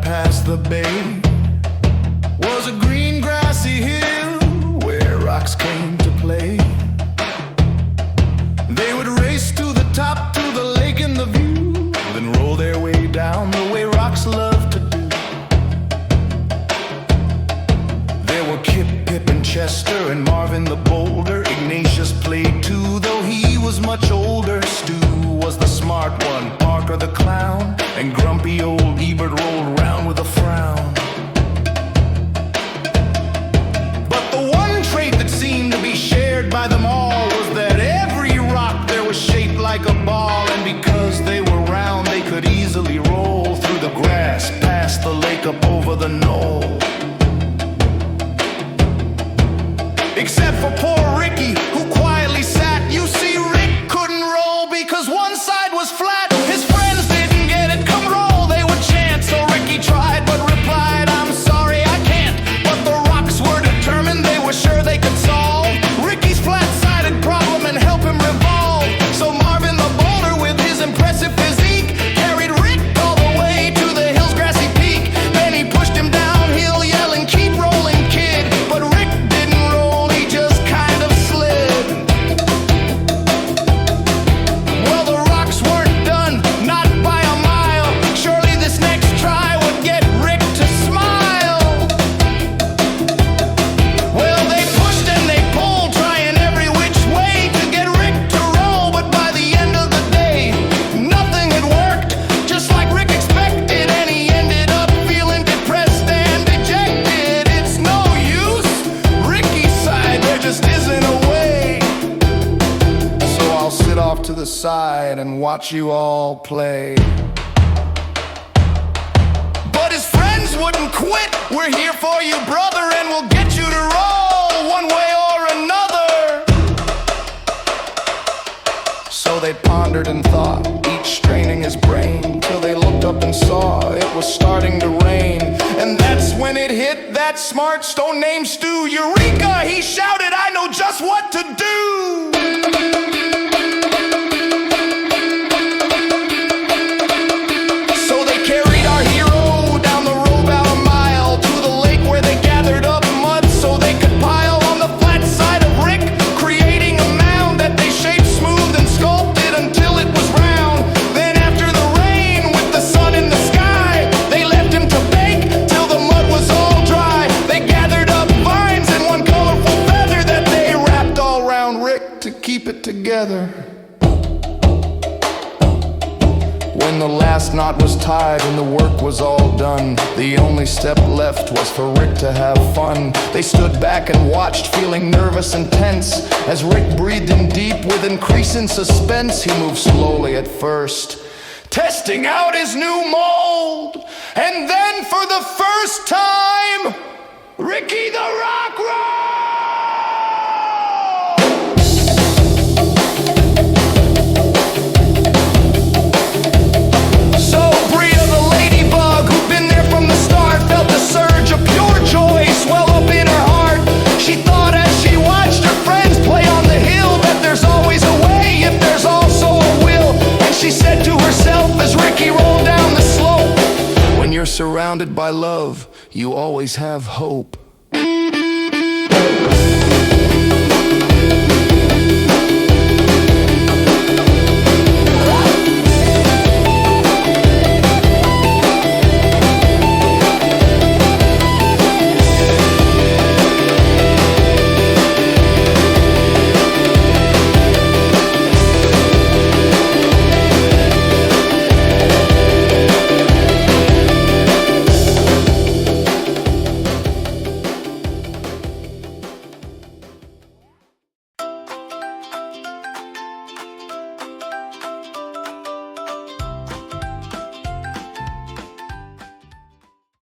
past the bay was a green grassy hill where rocks came to play. They would race to the top, to the lake and the view, then roll their way down the way rocks love to do. There were Pip and Chester and Marvin the boulder. Ignatius played too, though he was much older. Stu was the smart one, Parker the clown, and grumpy old Ebert rolled round with a frown. But the one trait that seemed to be shared by them all was that every rock there was shaped like a ball, and because they were round they could easily roll through the grass, past the lake, up over the knoll. Except for poor Ricky, who quietly sat. You see, Rick couldn't roll because one side was flat. His friends didn't get it, come roll, they would chant. So Ricky tried but replied, I'm sorry, I can't. But the rocks were determined, they were sure they could solve Ricky's flat-sided problem and help him revolve. So Marvin the boulder, with his impressive physique, carried Rick all the way to the hill's grassy peak. Then he pushed him downhill, yelling, keep rolling, kid. But Rick didn't roll, he just kind of slid. Well, the rocks weren't done, not by a mile. Surely this next try would get Rick to smile. Well, they pushed and they pulled, trying every which way to get Rick to roll. But by the end of the day, nothing had worked, just like Rick expected. And he ended up feeling depressed and dejected. It's no use, Ricky's side, there just isn't a way. So I'll sit off to the side and watch you all play. But his friends wouldn't quit. We're here for you, brother, and we'll get you to roll one way or another. So they pondered and thought, each straining his brain, till they looked up and saw it was starting to rain. And that's when it hit that smart stone named Stu. Eureka, he shouted, I know just what to do. So they carried our hero down the road about a mile to the lake where they gathered up mud so they could pile on the flat side of Rick, creating a mound that they shaped smooth and sculpted until it was round. Then after the rain, with the sun in the sky, they left him to bake till the mud was all dry. They gathered up vines and one colorful feather that they wrapped all round Rick to keep it together. When the last knot was tied and the work was all done, the only step left was for Rick to have fun. They stood back and watched, feeling nervous and tense, as Rick breathed in deep with increasing suspense. He moved slowly at first, testing out his new mold. And then for the first time, Ricky the Rock rolled! Surge of pure joy swell up in her heart. She thought as she watched her friends play on the hill that there's always a way if there's also a will. And she said to herself as Ricky rolled down the slope, when you're surrounded by love, you always have hope.